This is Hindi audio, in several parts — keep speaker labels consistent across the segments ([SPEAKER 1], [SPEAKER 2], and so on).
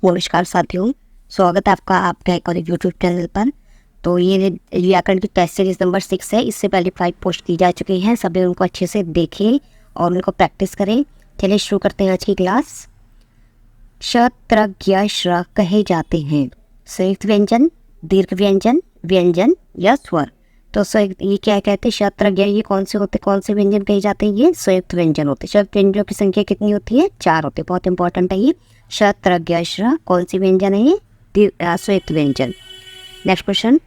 [SPEAKER 1] नमस्कार साथियों, स्वागत है आपका आपके एक और यूट्यूब चैनल पर। तो ये व्याकरण की टेस्ट सीरीज नंबर 6 है। इससे पहले 5 पोस्ट की जा चुकी हैं। सभी उनको अच्छे से देखें और उनको प्रैक्टिस करें। चलिए शुरू करते हैं आज की क्लास। क्षत्रज्ञ श्र कहे जाते हैं संयुक्त व्यंजन, दीर्घ व्यंजन, व्यंजन या स्वर। तो ये क्या कहते हैं? क्षत्रज्ञ ये कौन से होते, कौन से व्यंजन कहे जाते हैं? ये संयुक्त व्यंजन होते हैं। संयुक्त व्यंजनों की संख्या कितनी होती है? 4 होते हैं। बहुत इंपॉर्टेंट है ये। क्षत्रज्ञ श्र कौन सी व्यंजन है? ये संयुक्त व्यंजन। नेक्स्ट क्वेश्चन,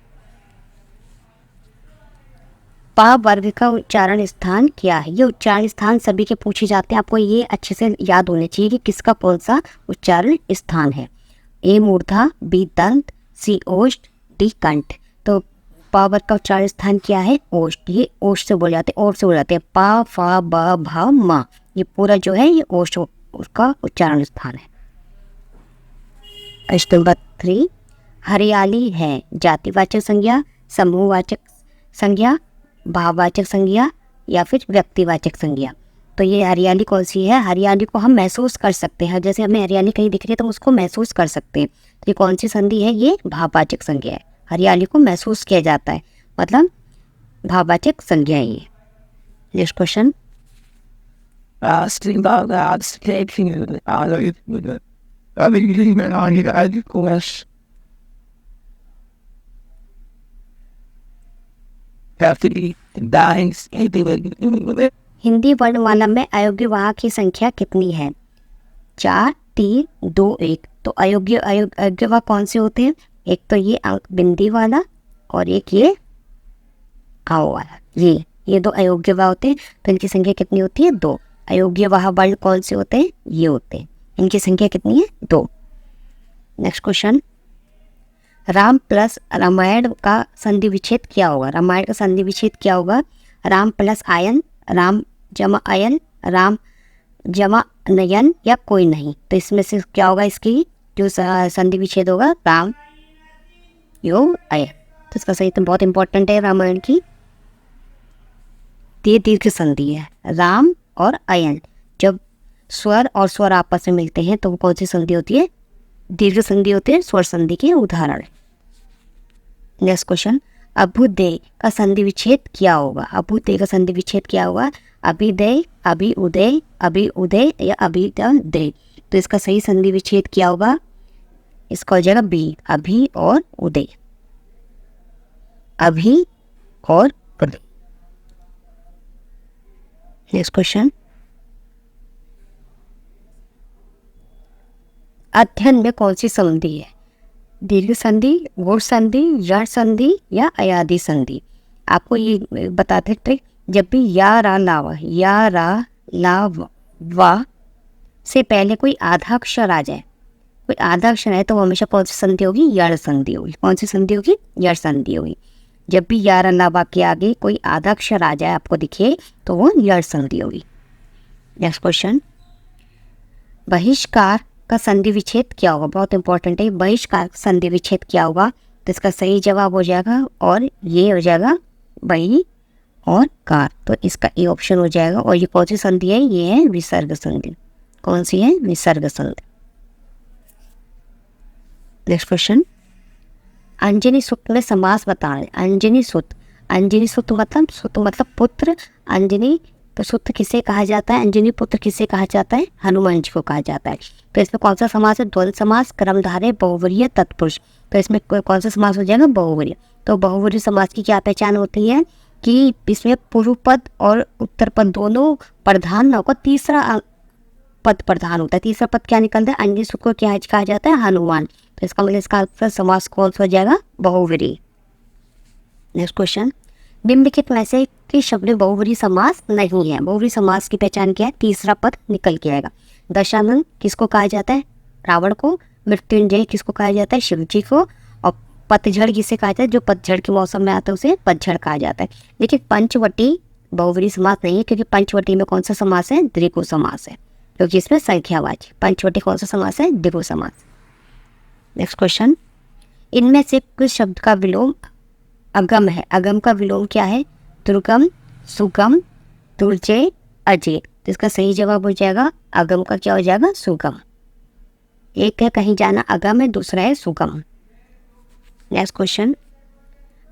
[SPEAKER 1] पा वर्ग का उच्चारण स्थान क्या है? ये उच्चारण स्थान सभी के पूछे जाते हैं। आपको ये अच्छे से याद होने चाहिए कि किसका कौन सा उच्चारण स्थान है। ए मूर्धा, बी दंत, सी ओष्ठ, डी कंठ। तो पा वर्ग का उच्चारण स्थान क्या है? ओष्ठ। ये ओष्ठ से बोले जाते हैं, ओष्ठ से बोले जाते हैं। पा फा ब भ म, ये पूरा जो है ये ओष्ठ उसका उच्चारण स्थान है। प्रश्न नंबर 3, हरियाली है जातिवाचक संज्ञा, समूहवाचक संज्ञा, भाववाचक संज्ञा या फिर व्यक्तिवाचक संज्ञा? तो ये हरियाली कौन सी है? हरियाली को हम महसूस कर सकते हैं। जैसे हमें हरियाली कहीं दिख रही है तो हम उसको महसूस कर सकते हैं। तो ये कौन सी संधि है? ये भाववाचक संज्ञा है। हरियाली को महसूस किया जाता है, मतलब भाववाचक संज्ञा है ये। नेक्स्ट क्वेश्चन, हिंदी वर्णमाला में अयोग्य वाहक की संख्या कितनी है? 4, 3, 2, 1। तो अयोग्य वाहक कौन से होते हैं? एक तो ये अंक बिंदी वाला और एक ये आओ वाला। ये 2 अयोग्य वाह होते हैं। तो इनकी संख्या कितनी होती है? 2। अयोग्य वाह वर्ण कौन से होते हैं? ये होते हैं। इनकी संख्या कितनी है? 2। Next question, Ram plus Ramayan का संधि विच्छेद क्या होगा? रामायण का संधि विच्छेद क्या होगा? राम प्लस आयन, राम जमा अयन, राम जमा नयन या कोई नहीं। तो इसमें से क्या होगा? इसकी जो संधि विच्छेद होगा राम योग अयन। तो इसका सही तो बहुत इंपॉर्टेंट है रामायण की। ये दीर्घ संधि है। राम और अयन जब स्वर और स्वर आपस में मिलते हैं तो वो कौन सी संधि होती है? दीर्घ संधि होती है। स्वर संधि के उदाहरण। नेक्स्ट क्वेश्चन, अभ्युदय का संधि विच्छेद क्या होगा? अभ्युदय का संधि विच्छेद क्या होगा? अभिदय, अभि उदय, अभि उदय या अभिदय। तो इसका सही संधि विच्छेद क्या होगा? इसका हो जाएगा बी, अभि और उदय। अभि और उदय। नेक्स्ट क्वेश्चन, अध्ययन में कौन सी संधि है? दीर्घ संधि, गुण संधि, ऋण संधि या अयादि संधि? आपको ये बताते थे, जब भी या रा लावा, या रा ला वा से पहले कोई आधा अक्षर आ जाए, कोई आधा अक्षर है तो वो हमेशा कौन सी संधि होगी? यण संधि होगी। कौन सी संधि होगी? यण संधि होगी। जब भी या रा ला वा के आगे कोई आधा अक्षर आ जाए आपको दिखे तो वो यण संधि होगी। नेक्स्ट क्वेश्चन, बहिष्कार का संधि विच्छेद क्या होगा? बहुत इंपॉर्टेंट है। बहिष्कार का संधि विच्छेद क्या होगा? तो इसका सही जवाब हो जाएगा और ये हो जाएगा बहि और कार। तो इसका ए ऑप्शन हो जाएगा। और ये कौन सी संधि है? ये है विसर्ग संधि। कौन सी है? विसर्ग संधि। नेक्स्ट क्वेश्चन, अंजनी सुत में समास बताएं। अंजनी सुत, अंजनी सुत मतलब पुत्र। अंजनी तो सुत किसे कहा जाता है? अंजनी पुत्र किसे कहा जाता है? हनुमान जी को कहा जाता है। तो इसमें कौन सा समास है? द्वंद्व समास, कर्मधारय, बहुवरीय, तत्पुरुष। तो इसमें कौन सा समास हो जाएगा? बहुवरीय। तो बहुवरीय समास की क्या पहचान होती है? कि इसमें पूर्व पद और उत्तर पद दोनों प्रधान न होकर तीसरा पद प्रधान होता है। तीसरा पद क्या निकलता है? अंजनी सुत को क्या कहा जाता है? हनुमान। तो इसका मतलब इसका समास कौन सा हो जाएगा? बहुवरीय। नेक्स्ट क्वेश्चन, निम्नलिखित में से कि शब्द में बहुवरी समास नहीं है। बहुवरी समास की पहचान क्या है? तीसरा पद निकल के आएगा। दशानन किसको कहा जाता है? रावण को। मृत्युंजय किसको कहा जाता है? शिव जी को। और पतझड़ किसे कहा जाता है? जो पतझड़ के मौसम में आता है उसे पतझड़ कहा जाता है। लेकिन पंचवटी बहुवरी समास नहीं है, क्योंकि पंचवटी में कौन सा समास है? द्विगु समास है, क्योंकि इसमें संख्यावाची। पंचवटी कौन सा समास है? द्विगु समास। नेक्स्ट क्वेश्चन, इनमें से कुछ शब्द का विलोम अगम है। अगम का विलोम क्या है? दुर्गम, सुगम, दुर्जय, अजय। तो इसका सही जवाब हो जाएगा अगम का क्या हो जाएगा? सुगम। एक है कहीं जाना अगम है, दूसरा है सुगम। नेक्स्ट क्वेश्चन,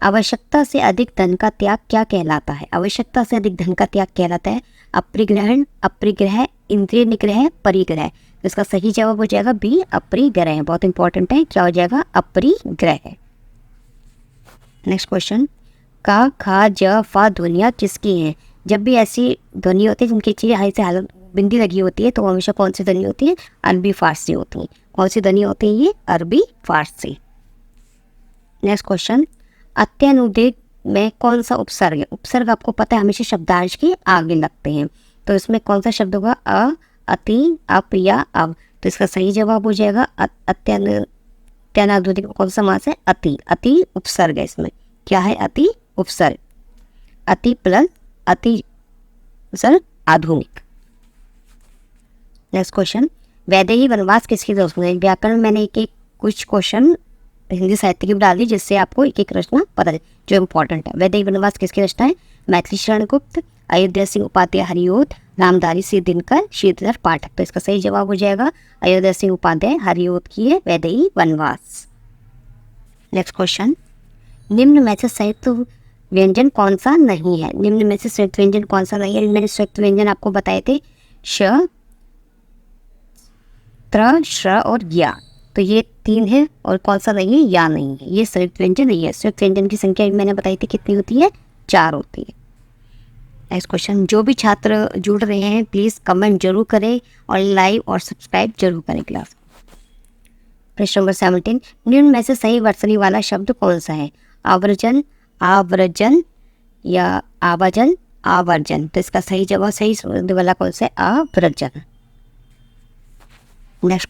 [SPEAKER 1] आवश्यकता से अधिक धन का त्याग क्या कहलाता है? आवश्यकता से अधिक धन का त्याग कहलाता है अप्रिग्रहण, अपरिग्रह, इंद्रिय निग्रह, परिग्रह। तो इसका सही जवाब हो जाएगा बी, अपरिग्रह। बहुत इंपॉर्टेंट है, क्या हो जाएगा? अपरिग्रह। नेक्स्ट क्वेश्चन, का, खा, ज, फा ध्वनियाँ किसकी हैं? जब भी ऐसी ध्वनि होती है जिनकी चीज़ हाई से हाल बिंदी लगी होती है तो हमेशा कौन सी ध्वनि होती है? अरबी फारसी होती है। कौन सी ध्वनि होती है? ये अरबी फारसी। नेक्स्ट क्वेश्चन, अत्यनुदेक में कौन सा उपसर्ग है? उपसर्ग आपको पता है हमेशा शब्दांश के आगे लगते हैं, तो इसमें कौन सा शब्द होगा? अ, अति, अप या अब। तो इसका सही जवाब हो जाएगा अत्यनुदेक में कौन सा समास है? अति। अति उपसर्ग है इसमें। क्या है? अति उपसर्ग। अति प्लस अति उपसर्ग आधुनिक। नेक्स्ट क्वेश्चन, वैदेही वनवास किसकी दोस्त है? व्याकरण में मैंने एक कुछ क्वेश्चन हिंदी साहित्य की डाल दी जिससे आपको एक एक रचना पता है जो इम्पोर्टेंट है। वैदेही वनवास किसकी रचना है? मैथिली शरण गुप्त, अयोध्या सिंह उपाध्याय हरिओद, रामधारी सिंह दिनकर, श्रीधर पाठक। तो इसका सही जवाब हो जाएगा अयोध्या सिंह उपाध्याय हरिओद की है वैदेही वनवास। नेक्स्ट क्वेश्चन, निम्न में से संयुक्त व्यंजन कौन सा नहीं है? निम्न में से संयुक्त व्यंजन कौन सा नहीं है? मैंने संयुक्त व्यंजन आपको बताए थे श, त्र, श्र और या। तो ये 3 है और कौन सा नहीं है? या नहीं है। ये संयुक्त व्यंजन नहीं है। संयुक्त व्यंजन की संख्या मैंने बताई थी कितनी होती है? 4 होती है। नेक्स्ट क्वेश्चन, जो भी छात्र जुड़ रहे हैं प्लीज़ कमेंट जरूर करें और लाइक और सब्सक्राइब जरूर करें क्लास। प्रश्न नंबर 17, निम्न में से सही वर्तनी वाला शब्द कौन सा है? आवर्जन, आवर्जन या आवाजन, आवर्जन। तो इसका सही जवाब सही वाला कौन सा है? आवर्जन। नेक्स्ट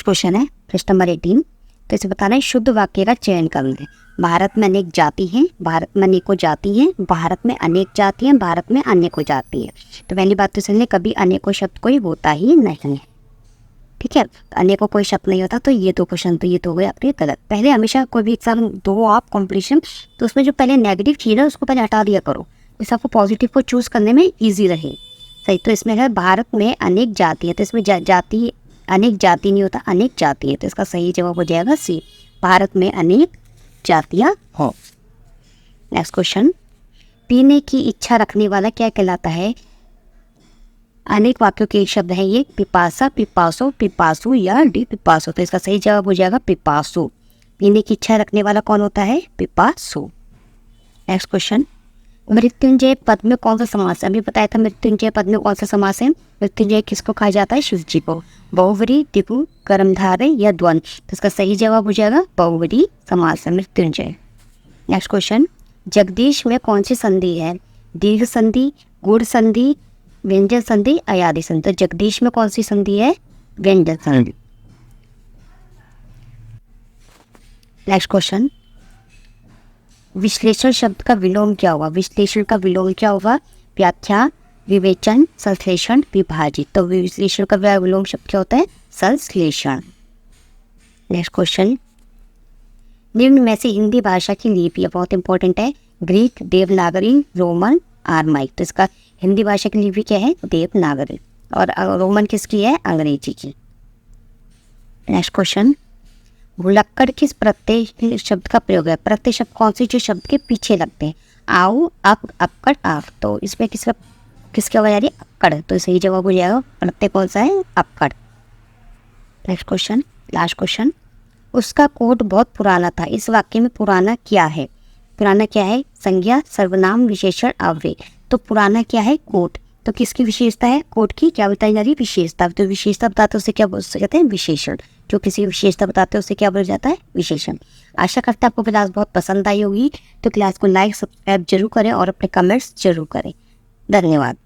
[SPEAKER 1] क्वेश्चन है प्रश्न नंबर 18। तो इसे बताना है शुद्ध वाक्य का चयन कर लें। भारत में अनेक जाति हैं, भारत में अनेकों जाति हैं, भारत में अनेक जाति हैं, भारत में अनेकों जाति हैं। तो पहली बात तो सुनिए, कभी अनेकों शब्द कोई होता ही नहीं है। ठीक है, अनेकों कोई शब्द नहीं होता। तो ये 2 क्वेश्चन तो ये तो हो गए आपके गलत। पहले हमेशा कोई भी एग्जाम दो आप कॉम्पिटिशन, तो उसमें जो पहले नेगेटिव चीज़ है उसको पहले हटा दिया करो, इससे आपको पॉजिटिव को चूज़ करने में ईजी रहे। सही, तो इसमें है भारत में अनेक जाति है, तो इसमें जाति अनेक जाति नहीं होता, अनेक जाति है। तो इसका सही जवाब हो जाएगा सी, भारत में अनेक जातियाँ हो। नेक्स्ट क्वेश्चन, पीने की इच्छा रखने वाला क्या कहलाता है? अनेक वाक्यों के एक शब्द है ये, पिपासा, पिपासो, पिपासु या डी पिपासो। तो इसका सही जवाब हो जाएगा पिपासु। पीने की इच्छा रखने वाला कौन होता है? पिपासु। नेक्स्ट क्वेश्चन, मृत्युंजय पद में कौन सा समास है? अभी बताया था मृत्युंजय पद में कौन सा समास है? मृत्युंजय किसको कहा जाता है? शिव जी को। बहुवरी, द्विगु, कर्मधारय या द्वंद्व। तो इसका सही जवाब हो जाएगा बहुवरी समास है मृत्युंजय। नेक्स्ट क्वेश्चन, जगदीश में कौन सी संधि है? दीर्घ संधि, गुण संधि, व्यंजन संधि, अयादि संधि। तो जगदीश में कौन सी संधि है? व्यंजन संधि। नेक्स्ट क्वेश्चन, विश्लेषण शब्द का विलोम क्या होगा? विश्लेषण का विलोम क्या होगा? व्याख्या, विवेचन, संश्लेषण, विभाजित। तो विश्लेषण का विलोम शब्द क्या होता है? संश्लेषण। नेक्स्ट क्वेश्चन, निम्न में से हिंदी भाषा की लिपि बहुत इंपॉर्टेंट है, ग्रीक, देवनागरी, रोमन, आरमाइक। तो इसका हिंदी भाषा की लिपि क्या है? देवनागरी। और रोमन किसकी है? अंग्रेजी की। नेक्स्ट क्वेश्चन, भुलक्कड़ किस प्रत्यय शब्द का प्रयोग है? प्रत्यय शब्द कौन से जो शब्द के पीछे लगते हैं? आओ, अप, अपकड़, आप। तो इसमें किसकी आवाज आ रही है? अक्कड़। तो सही जवाब हो जाएगा प्रत्यय कौन सा है? अक्कड़। नेक्स्ट क्वेश्चन, लास्ट क्वेश्चन, उसका कोट बहुत पुराना था। इस वाक्य में पुराना क्या है? पुराना क्या है? संज्ञा, सर्वनाम, विशेषण, अव्यय। तो पुराना क्या है? कोट। तो किसकी विशेषता है? कोट की क्या बताई जा रही है? विशेषता। तो विशेषता बताते उसे क्या कहते हैं? विशेषण। जो किसी की विशेषता बताते हैं उसे क्या बोला जाता है? विशेषण। आशा करता है आपको क्लास बहुत पसंद आई होगी। तो क्लास को लाइक, सब्सक्राइब जरूर करें और अपने कमेंट्स जरूर करें। धन्यवाद।